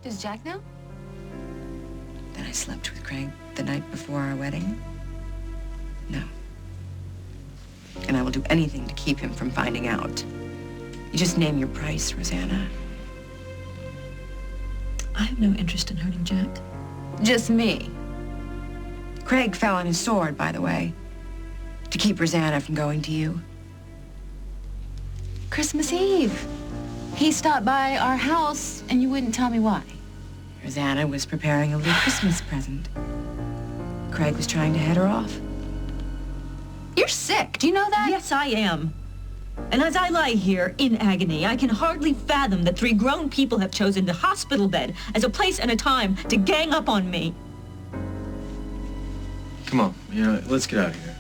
Does Jack know? That I slept with Craig the night before our wedding? No. And I will do anything to keep him from finding out. You just name your price, Rosanna. I have no interest in hurting Jack. Just me. Craig fell on his sword, by the way, to keep Rosanna from going to you. Christmas Eve. He stopped by our house, and you wouldn't tell me why. Rosanna was preparing a little Christmas present. Craig was trying to head her off. You're sick. Do you know that? Yes, I am. And as I lie here in agony, I can hardly fathom that 3 grown people have chosen the hospital bed as a place and a time to gang up on me. Come on, let's get out of here.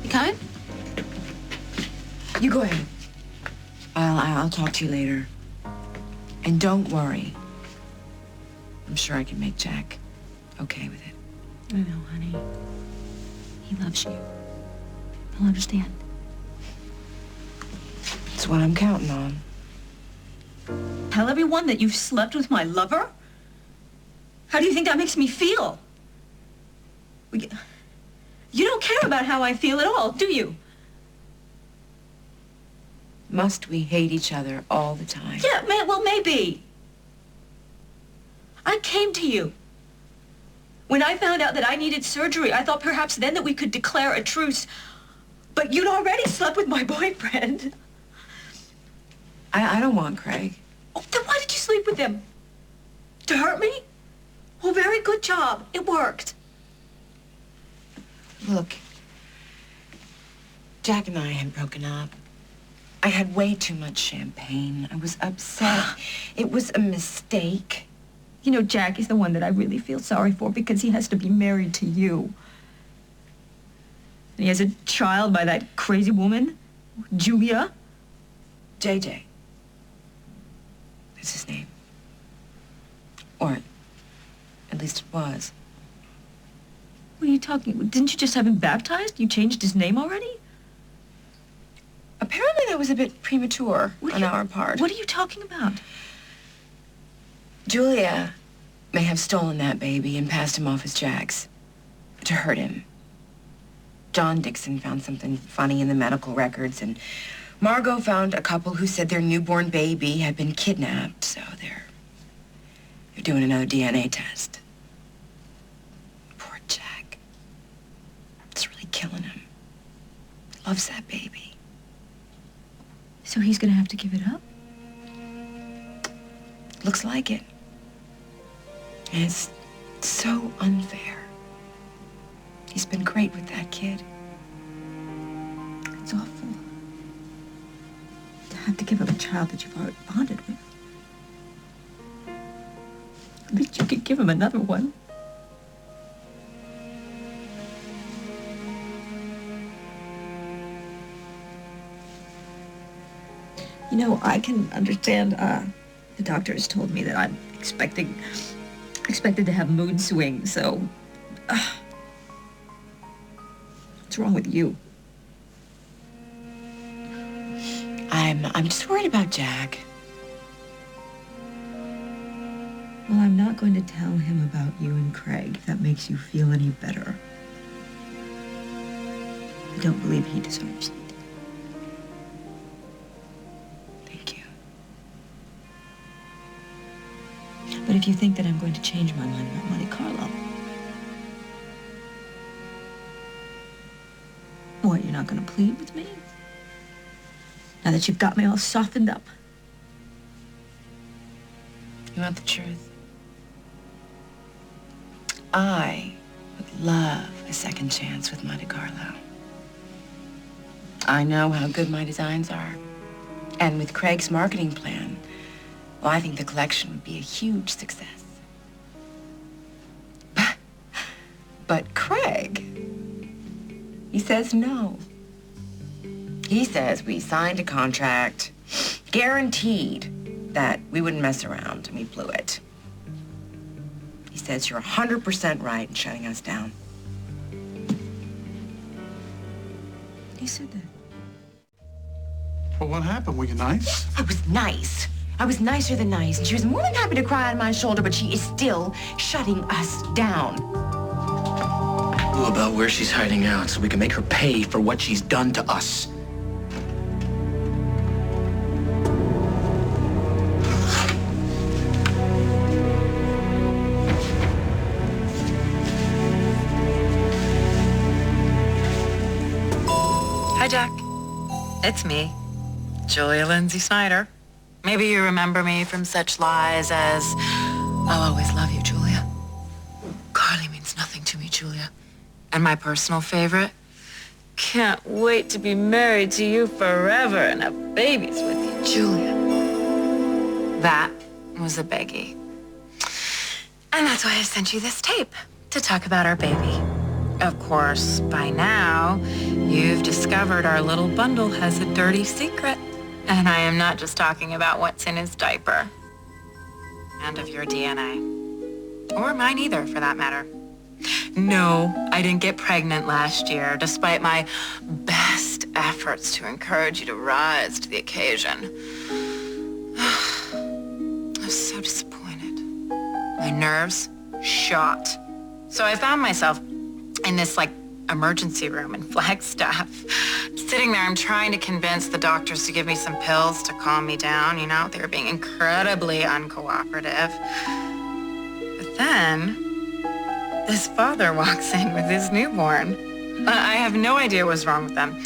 You coming? You go ahead. I'll talk to you later. And don't worry. I'm sure I can make Jack okay with it. I know, honey. He loves you. He'll understand. It's what I'm counting on. Tell everyone that you've slept with my lover? How do you think that makes me feel? You don't care about how I feel at all, do you? Must we hate each other all the time? Yeah, well, maybe. I came to you. When I found out that I needed surgery, I thought perhaps then that we could declare a truce. But you'd already slept with my boyfriend. I don't want Craig. Oh, then why did you sleep with him? To hurt me? Well, very good job. It worked. Look, Jack and I had broken up. I had way too much champagne. I was upset. It was a mistake. You know, Jack is the one that I really feel sorry for because he has to be married to you. And he has a child by that crazy woman, Julia. JJ. That's his name. Or, at least it was. What are you talking? Didn't you just have him baptized? You changed his name already? Apparently that was a bit premature on our part. What are you talking about? Julia may have stolen that baby and passed him off as Jack's to hurt him. John Dixon found something funny in the medical records, and Margot found a couple who said their newborn baby had been kidnapped, so they're doing another DNA test. Poor Jack. It's really killing him. He loves that baby. So he's gonna have to give it up? Looks like it. And it's so unfair. He's been great with that kid. It's awful. To have to give up a child that you've already bonded with. At least you could give him another one. You know, I can understand, the doctor has told me that I'm expected to have mood swings, so, what's wrong with you? I'm just worried about Jack. Well, I'm not going to tell him about you and Craig, if that makes you feel any better. I don't believe he deserves it. But if you think that I'm going to change my mind about Monte Carlo, what, you're not going to plead with me? Now that you've got me all softened up. You want the truth? I would love a second chance with Monte Carlo. I know how good my designs are. And with Craig's marketing plan, well, I think the collection would be a huge success. But Craig, he says no. He says we signed a contract, guaranteed that we wouldn't mess around, and we blew it. He says you're 100% right in shutting us down. He said that. Well, what happened? Were you nice? I was nice. I was nicer than nice, and she was more than happy to cry on my shoulder, but she is still shutting us down. Who about where she's hiding out so we can make her pay for what she's done to us? Hi, Jack. It's me, Julia Lindsay Snyder. Maybe you remember me from such lies as, I'll always love you, Julia. Carly means nothing to me, Julia. And my personal favorite, can't wait to be married to you forever and have babies with you, Julia. That was a biggie. And that's why I sent you this tape, to talk about our baby. Of course, by now, you've discovered our little bundle has a dirty secret. And I am not just talking about what's in his diaper. And of your DNA. Or mine either, for that matter. No, I didn't get pregnant last year, despite my best efforts to encourage you to rise to the occasion. I was so disappointed. My nerves shot. So I found myself in this, emergency room in Flagstaff. Sitting there, I'm trying to convince the doctors to give me some pills to calm me down, you know? They were being incredibly uncooperative. But then, this father walks in with his newborn. I have no idea what's wrong with them.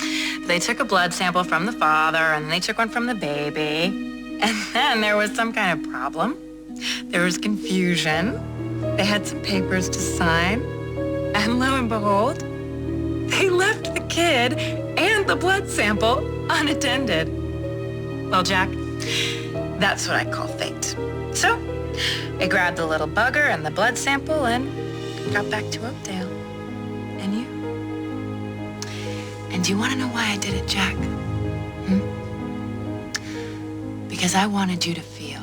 They took a blood sample from the father, and they took one from the baby. And then there was some kind of problem. There was confusion. They had some papers to sign. And lo and behold, they left the kid and the blood sample unattended. Well, Jack, that's what I call fate. So, I grabbed the little bugger and the blood sample and got back to Oakdale. And you? And do you want to know why I did it, Jack? Because I wanted you to feel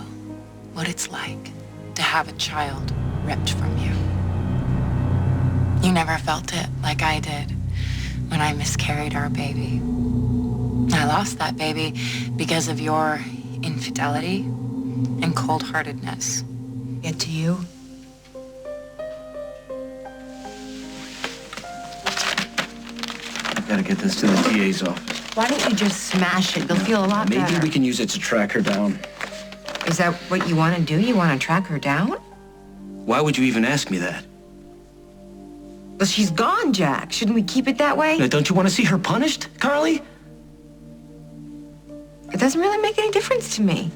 what it's like to have a child ripped from you. You never felt it like I did when I miscarried our baby. I lost that baby because of your infidelity and cold-heartedness. Get to you? I've got to get this to the DA's office. Why don't you just smash it? They'll feel a lot better. Maybe we can use it to track her down. Is that what you want to do? You want to track her down? Why would you even ask me that? Well, she's gone, Jack. Shouldn't we keep it that way? Now, don't you want to see her punished, Carly? It doesn't really make any difference to me.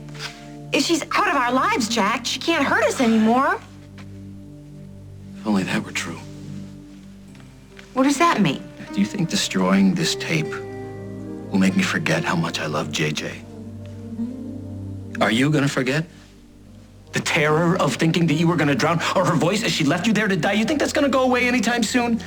If she's out of our lives, Jack, she can't hurt us anymore. If only that were true. What does that mean? Do you think destroying this tape will make me forget how much I love JJ? Are you gonna forget? The terror of thinking that you were gonna drown, or her voice as she left you there to die, you think that's gonna go away anytime soon?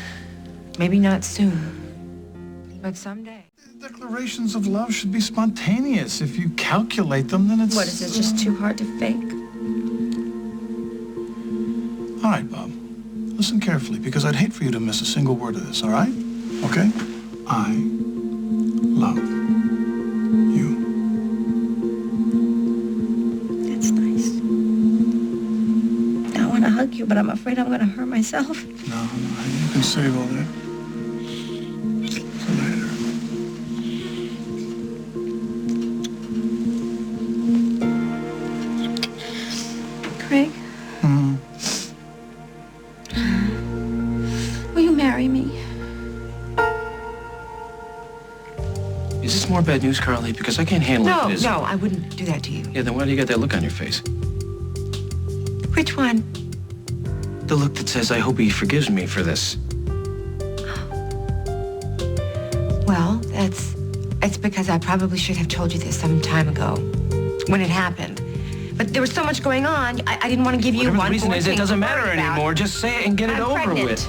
Maybe not soon, but someday. Declarations of love should be spontaneous. If you calculate them, then it's... What, is it just too hard to fake? All right, Bob. Listen carefully, because I'd hate for you to miss a single word of this, all right? Okay? I love you. That's nice. I want to hug you, but I'm afraid I'm going to hurt myself. No, you can save all that. For later. Craig? Will you marry me? Is this more bad news, Carly? Because I can't handle it. It is. No, I wouldn't do that to you. Yeah, then why do you got that look on your face? Which one? The look that says, I hope he forgives me for this. Well, it's because I probably should have told you this some time ago, when it happened. But there was so much going on, I didn't want to give you Whatever one the reason more is, thing it doesn't to matter worry about. anymore. Just say it and get it I'm over pregnant. with.